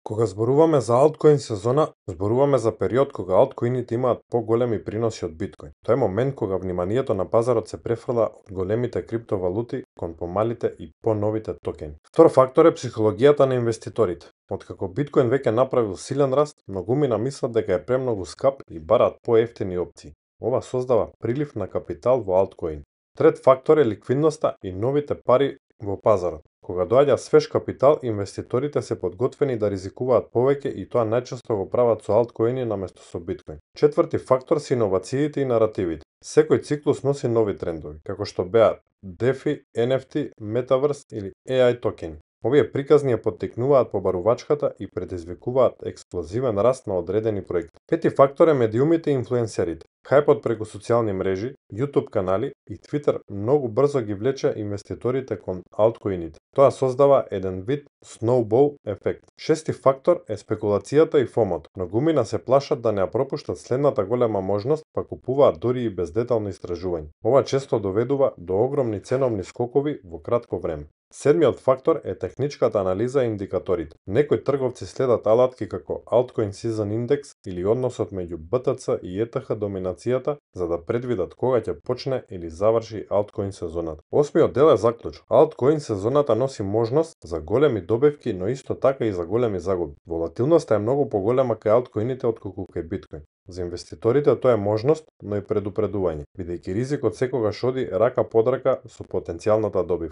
Кога зборуваме за алткоин сезона, зборуваме за период кога алткоините имаат поголеми приноси од биткоин. Тоа е момент кога вниманието на пазарот се префрла од големите криптовалути кон помалите и поновите токени. Втор фактор е психологијата на инвеститорите. Откако биткоин веќе направил силен раст, многумина мислат дека е премногу скап и бараат поевтини опции. Ова создава прилив на капитал во алткоин. Трет фактор е ликвидноста и новите пари во пазарот. Кога доаѓа свеж капитал, инвеститорите се подготвени да ризикуваат повеќе и тоа најчесто го прават со алткоини наместо со биткоин. Четврти фактор се иновациите и наративите. Секој циклус носи нови трендови, како што беа DeFi, NFT, Metaverse или AI токени. Овие приказни ја поттикнуваат побарувачката и предизвикуваат експлозивен раст на одредени проекти. Пети фактор е медиумите и инфлуенсерите. Хајпот преку социјални мрежи, YouTube канали и Twitter многу брзо ги влече инвеститорите кон алткоините. Тоа создава еден вид snowball ефект. Шести фактор е спекулацијата и фомото. Многумина се плашат да не ја пропуштат следната голема можност, па купуваат дури и без детално истражување. Ова често доведува до огромни ценовни скокови во кратко време. Седмиот фактор е техничката анализа и индикаторите. Некои трговци следат алатки како Altcoin Season Index или односот меѓу BTC и ETH доминацијата за да предвидат кога ќе почне или заврши алткоин сезоната. Осмиот дел е заклучок. Алткоин сезоната носи можност за големи добивки, но исто така и за големи загуби. Волатилноста е многу поголема кај алткоините отколку кај биткоин. За инвеститорите тоа е можност, но и предупредување, бидејќи ризикот секогаш оди рака под рака со потенцијалната добивка.